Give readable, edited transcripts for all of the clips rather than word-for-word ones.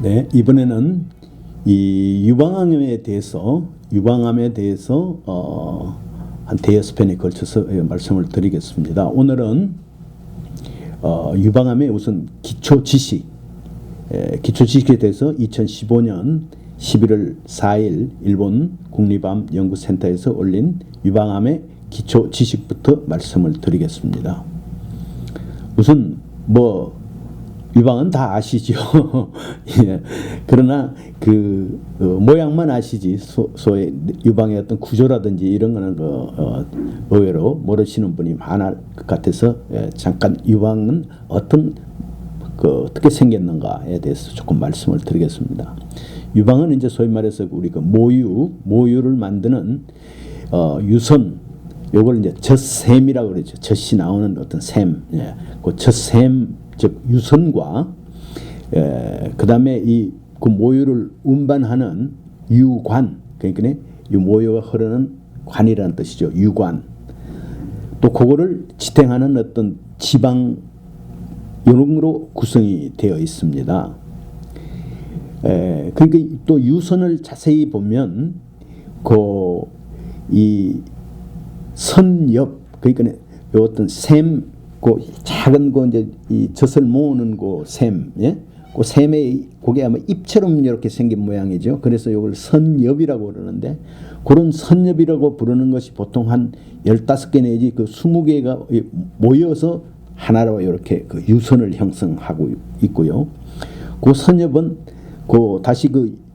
네, 이번에는 이 유방암에 대해서 한 대여섯 편에 걸쳐서 말씀을 드리겠습니다. 오늘은 유방암의 우선 기초 지식에 대해서 2015년 11월 4일 일본 국립암 연구센터에서 올린 유방암의 기초 지식부터 말씀을 드리겠습니다. 우선 유방은 다 아시죠. 예. 그러나 모양만 아시지 소의 유방의 어떤 구조라든지 이런 거는 의외로 모르시는 분이 많을 것 같아서 잠깐 유방은 어떻게 생겼는가에 대해서 조금 말씀을 드리겠습니다. 유방은 이제 소위 말해서 우리가 모유를 만드는 유선, 요걸 이제 젖샘이라고 그러죠. 젖이 나오는 어떤 샘, 그 젖샘 즉 유선과 그 다음에 그 모유를 운반하는 유관, 그러니까 이 모유가 흐르는 관이라는 뜻이죠. 유관. 또 그거를 지탱하는 어떤 지방 이런으로 구성이 되어 있습니다. 그러니까 또 유선을 자세히 보면 이 선엽, 그러니까 어떤 샘, 작은 이제 이 젖을 모으는 샘, 그 샘의 그게 아마 잎처럼 이렇게 생긴 모양이죠. 그래서 이걸 선엽이라고 그러는데, 그런 선엽이라고 부르는 것이 보통 한 15개 내지 20개가 모여서 하나로 이렇게 유선을 형성하고 있고요. 그 선엽은 다시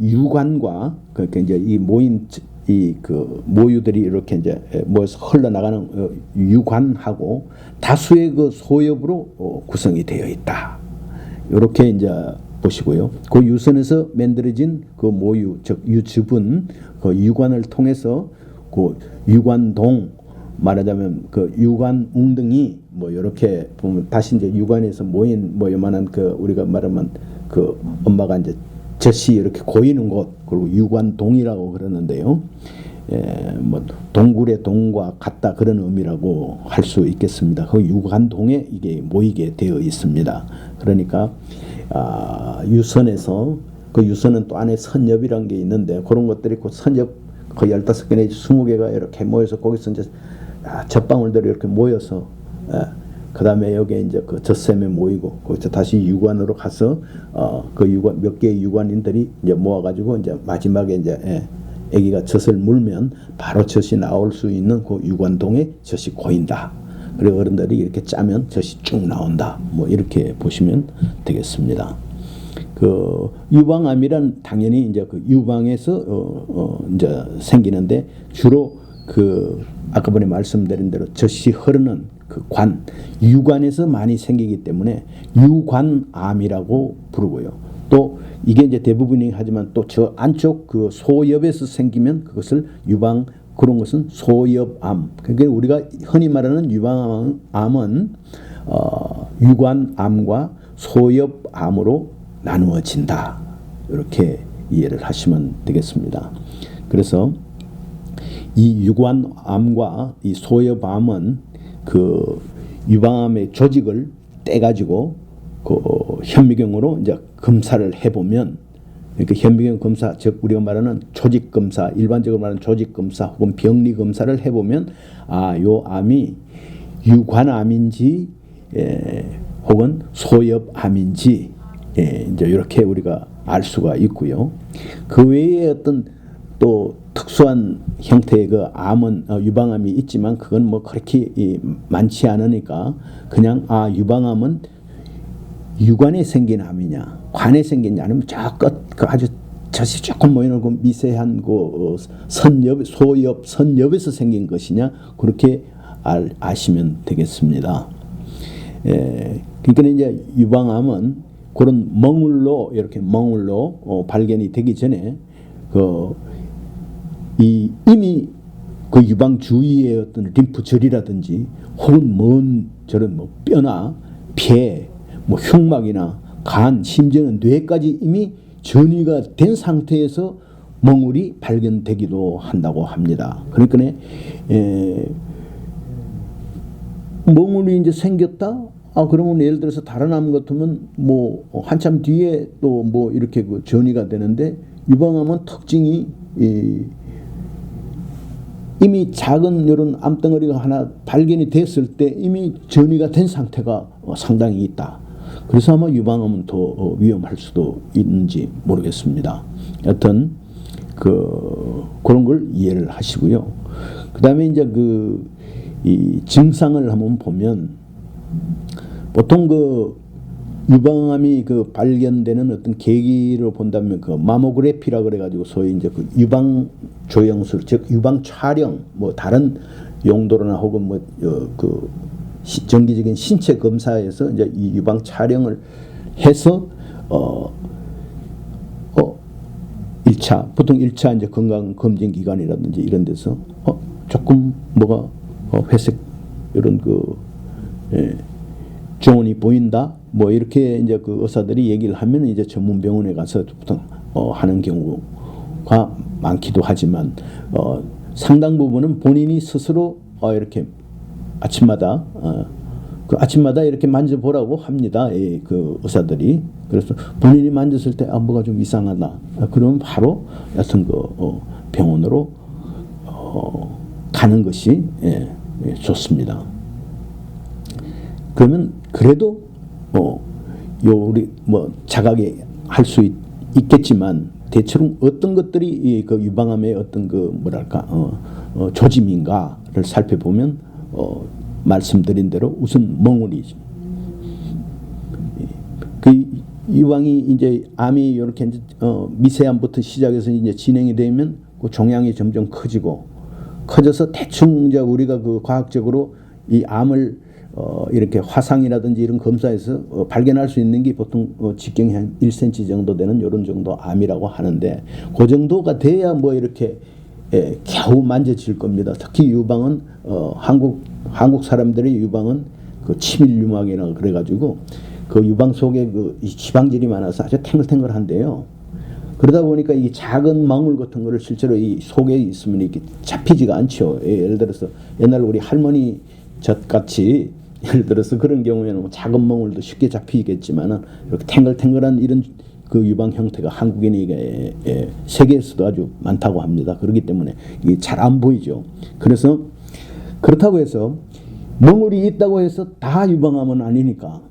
유관과 이제 이 모인 모유들이 이렇게 이제 모여서 흘러나가는 유관하고 다수의 소엽으로 구성이 되어 있다. 이렇게 이제 보시고요. 그 유선에서 만들어진 모유, 즉 유즙은 유관을 통해서 유관동, 말하자면 유관 웅덩이 이렇게 보면 다시 이제 유관에서 모인 요만한 우리가 말하면 엄마가 이제 젖이 이렇게 고이는 곳, 그리고 유관동이라고 그러는데요. 동굴의 동과 같다 그런 의미라고 할 수 있겠습니다. 그 유관동에 이게 모이게 되어 있습니다. 그러니까 유선에서 유선은 또 안에 선엽이라는 게 있는데 그런 것들이 선엽 15개 내지 20개가 이렇게 모여서 거기서 이제 젖방울들이 이렇게 모여서 그 다음에 여기에 이제 젖샘에 모이고 거기서 다시 유관으로 가서 유관 몇 개의 유관인들이 이제 모아가지고 이제 마지막에 이제 아기가 젖을 물면 바로 젖이 나올 수 있는 유관동에 젖이 고인다. 그리고 어른들이 이렇게 짜면 젖이 쭉 나온다. 이렇게 보시면 되겠습니다. 유방암이란 당연히 이제 유방에서 이제 생기는데 주로 아까 전에 말씀드린 대로 젖이 흐르는 관, 유관에서 많이 생기기 때문에 유관암이라고 부르고요. 또 이게 이제 대부분이 하지만 또 저 안쪽 소엽에서 생기면 그것을 그런 것은 소엽암. 그러니까 우리가 흔히 말하는 유방암은 유관암과 소엽암으로 나누어진다. 이렇게 이해를 하시면 되겠습니다. 그래서 이 유관암과 이 소엽암은 유방암의 조직을 떼가지고 현미경으로 이제 검사를 해보면, 그러니까 현미경 검사, 즉 우리가 말하는 조직 검사, 일반적으로 말하는 조직 검사 혹은 병리 검사를 해보면 요 암이 유관암인지 혹은 소엽암인지 이제 이렇게 우리가 알 수가 있고요. 그 외에 어떤 또 특수한 형태의 암은 유방암이 있지만 그건 그렇게 많지 않으니까 그냥 유방암은 유관에 생긴 암이냐 관에 생긴냐 아니면 저 끝 아주 젖이 조금 모이는 미세한 선엽에서 생긴 것이냐 그렇게 아시면 되겠습니다. 그러니까 이제 유방암은 그런 멍울로 발견이 되기 전에 이미 유방 주위의 어떤 림프절이라든지 혹은 먼 저런 뼈나 폐, 흉막이나 간, 심지어는 뇌까지 이미 전이가 된 상태에서 멍울이 발견되기도 한다고 합니다. 그러니까 멍울이 이제 생겼다. 그러면 예를 들어서 다른 암 같으면 뭐 한참 뒤에 또 뭐 이렇게 그 전이가 되는데 유방암은 특징이 이미 작은 이런 암덩어리가 하나 발견이 됐을 때 이미 전이가 된 상태가 상당히 있다. 그래서 아마 유방암은 더 위험할 수도 있는지 모르겠습니다. 여튼 그런 걸 이해를 하시고요. 그다음에 이제 이 증상을 한번 보면 보통 유방암이 발견되는 어떤 계기로 본다면 마모그래피라 그래가지고 소위 이제 유방 조영술, 즉 유방 촬영, 뭐 다른 용도로나 혹은 뭐 정기적인 신체 검사에서 이제 이 유방 촬영을 해서 1차 보통 1차 이제 건강 검진 기관이라든지 이런 데서 조금 뭐가 회색 이런 정원이 보인다. 뭐 이렇게 이제 의사들이 얘기를 하면 이제 전문 병원에 가서 보통 하는 경우가 많기도 하지만 상당 부분은 본인이 스스로 이렇게 아침마다 이렇게 만져보라고 합니다. 의사들이. 그래서 본인이 만졌을 때 뭐가 좀 이상하다. 그러면 바로 여튼 병원으로 가는 것이 좋습니다. 그러면 그래도 우리 뭐 자각이 할 수 있겠지만 대체로 어떤 것들이 유방암의 어떤 뭐랄까 조짐인가를 살펴보면 말씀드린 대로 우선 멍울이죠. 유방이 이제 암이 이렇게 미세암부터 시작해서 이제 진행이 되면 종양이 점점 커져서 대충 이제 우리가 과학적으로 이 암을 이렇게 화상이라든지 이런 검사에서 발견할 수 있는 게 보통 직경이 한 1cm 정도 되는 이런 정도 암이라고 하는데 그 정도가 돼야 뭐 이렇게 겨우 만져질 겁니다. 특히 유방은 한국 사람들의 유방은 치밀유막이라고 그래가지고 유방 속에 이 지방질이 많아서 아주 탱글탱글한데요. 그러다 보니까 이 작은 망울 같은 거를 실제로 이 속에 있으면 이렇게 잡히지가 않죠. 예를 들어서 옛날 우리 할머니 젖같이 예를 들어서 그런 경우에는 작은 멍울도 쉽게 잡히겠지만은 이렇게 탱글탱글한 이런 유방 형태가 한국인에게 세계에서도 아주 많다고 합니다. 그렇기 때문에 이게 잘 안 보이죠. 그래서 그렇다고 해서 멍울이 있다고 해서 다 유방암은 아니니까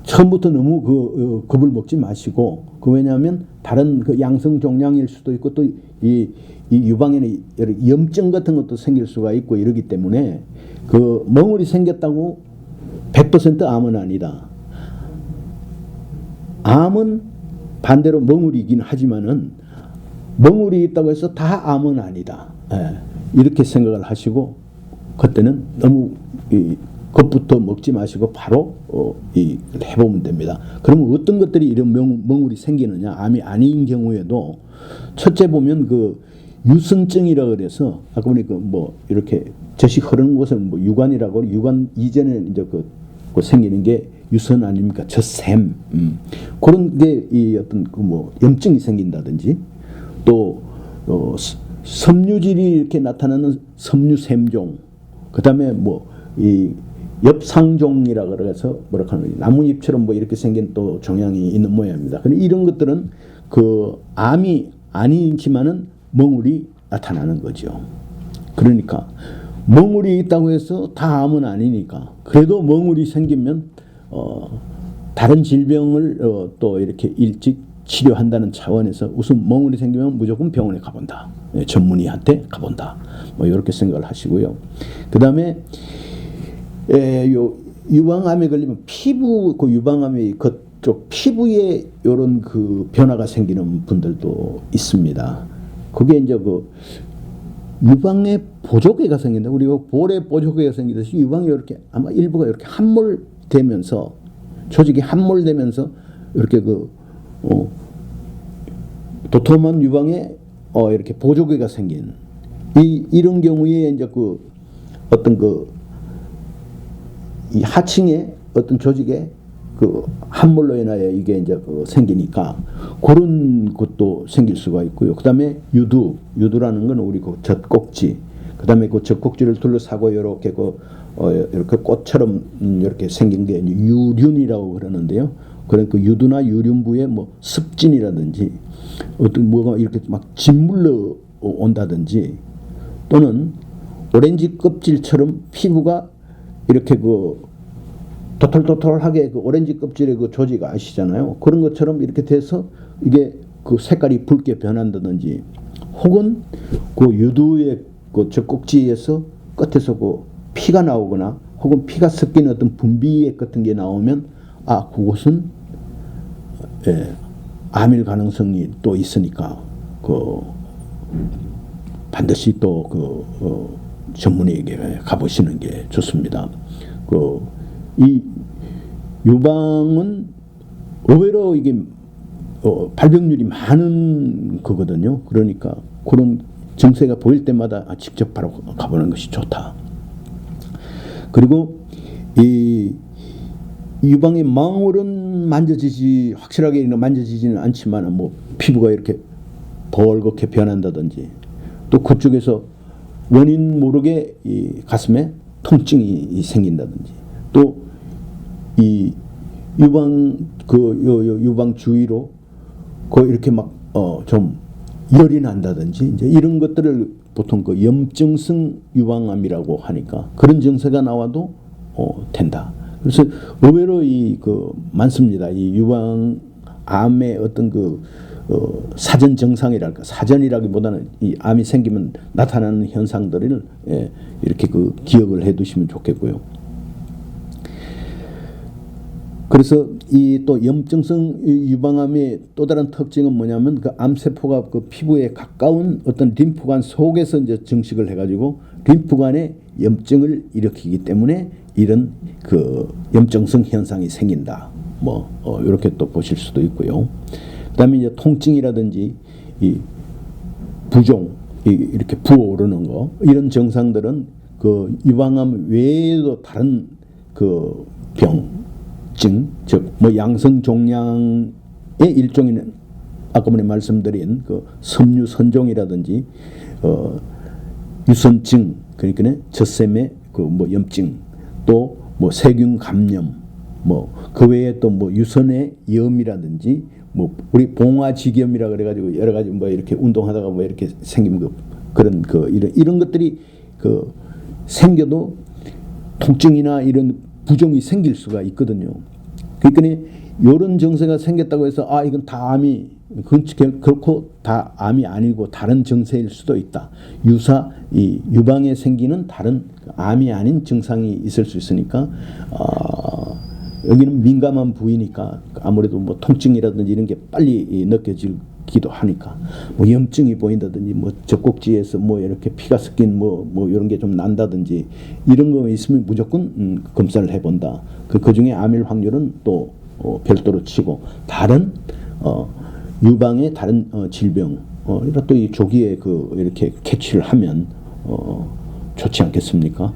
처음부터 너무 겁을 먹지 마시고 왜냐하면 다른 양성 종양일 수도 있고 또 이 유방에는 염증 같은 것도 생길 수가 있고 이러기 때문에 멍울이 생겼다고 100% 암은 아니다. 암은 반대로 멍울이긴 하지만은 멍울이 있다고 해서 다 암은 아니다. 이렇게 생각을 하시고 그때는 너무 겁부터 먹지 마시고 바로 해보면 됩니다. 그러면 어떤 것들이 이런 멍울이 생기느냐? 암이 아닌 경우에도 첫째 보면 유선증이라 그래서 아까 보니까 뭐 이렇게 젖이 흐르는 곳을 뭐 유관이라고 유관 이전에 이제 생기는 게 유선 아닙니까? 젖샘. 그런 게 이 어떤 뭐 염증이 생긴다든지 또 섬유질이 이렇게 나타나는 섬유샘종. 그다음에 뭐 이 엽상종이라 그래서 뭐랄까 나뭇잎처럼 뭐 이렇게 생긴 또 종양이 있는 모양입니다. 근데 이런 것들은 암이 아니지만은 멍울이 나타나는 거죠. 그러니까 멍울이 있다고 해서 다 암은 아니니까 그래도 멍울이 생기면 다른 질병을 또 이렇게 일찍 치료한다는 차원에서 우선 멍울이 생기면 무조건 병원에 가본다. 전문의한테 가본다. 뭐 이렇게 생각을 하시고요. 그 다음에 유방암에 걸리면 피부 유방암의 그쪽 피부에 이런 변화가 생기는 분들도 있습니다. 그게 이제 유방에 보조개가 생긴다. 우리가 볼에 보조개가 생기듯이 유방이 이렇게 아마 일부가 이렇게 함몰되면서 조직이 함몰되면서 이렇게 도톰한 유방에 이렇게 보조개가 생긴 이런 경우에 이제 어떤 이 하층에 어떤 조직에 함몰로 인하여 이게 이제 생기니까 그런 것도 생길 수가 있고요. 그 다음에 유두라는 건 우리 젖꼭지, 그 다음에 젖꼭지를 둘러싸고 이렇게 이렇게 꽃처럼 이렇게 생긴 게 유륜이라고 그러는데요. 그러니까 유두나 유륜부에 뭐 습진이라든지 어떤 뭐가 이렇게 막 짓물러 온다든지 또는 오렌지 껍질처럼 피부가 이렇게 그 도털도털하게 그 오렌지 껍질의 그 조직 아시잖아요. 그런 것처럼 이렇게 돼서 이게 그 색깔이 붉게 변한다든지 혹은 그 유두의 그 젖꼭지에서 끝에서 그 피가 나오거나 혹은 피가 섞인 어떤 분비액 같은 게 나오면 아 그것은 암일 가능성이 또 있으니까 그 반드시 또 그 전문의에게 가보시는 게 좋습니다. 이 유방은 의외로 이게 발병률이 많은 거거든요. 그러니까 그런 증세가 보일 때마다 직접 바로 가보는 것이 좋다. 그리고 이 유방의 망울은 확실하게 만져지지는 않지만 뭐 피부가 이렇게 벌겋게 변한다든지 또 그쪽에서 원인 모르게 이 가슴에 통증이 생긴다든지 또 이 유방 유방 주위로 이렇게 막 좀 열이 난다든지 이제 이런 것들을 보통 그 염증성 유방암이라고 하니까 그런 증세가 나와도 된다. 그래서 의외로 많습니다. 이 유방암의 어떤 사전 증상이랄까 사전이라기보다는 이 암이 생기면 나타나는 현상들을 이렇게 기억을 해두시면 좋겠고요. 그래서 이 또 염증성 유방암의 또 다른 특징은 뭐냐면 그 암세포가 그 피부에 가까운 어떤 림프관 속에서 이제 증식을 해가지고 림프관에 염증을 일으키기 때문에 이런 그 염증성 현상이 생긴다. 뭐 이렇게 또 보실 수도 있고요. 그다음에 이제 통증이라든지 이 부종 이렇게 부어오르는 거 이런 증상들은 그 유방암 외에도 다른 그 병증 즉 뭐 양성종양의 일종인 아까 전에 말씀드린 그 섬유선종이라든지 유선증 그러니까 젖샘의 그 뭐 염증 또 뭐 세균 감염 뭐 그 외에 또 뭐 유선의 염이라든지 뭐 우리 봉화지겸이라 그래가지고 여러 가지 뭐 이렇게 운동하다가 뭐 이렇게 생긴 그런 이런 것들이 생겨도 통증이나 이런 부종이 생길 수가 있거든요. 그러니까 이런 증세가 생겼다고 해서 아 이건 다 암이 그렇고 다 암이 아니고 다른 증세일 수도 있다. 이 유방에 생기는 다른 암이 아닌 증상이 있을 수 있으니까 여기는 민감한 부위니까 아무래도 뭐 통증이라든지 이런 게 빨리 느껴지기도 하니까 뭐 염증이 보인다든지 뭐 젖꼭지에서 뭐 이렇게 피가 섞인 뭐 이런 게 좀 난다든지 이런 거 있으면 무조건 검사를 해본다. 그 중에 암일 확률은 또 별도로 치고 다른 유방의 다른 질병 또 이 조기에 이렇게 캐치를 하면 좋지 않겠습니까?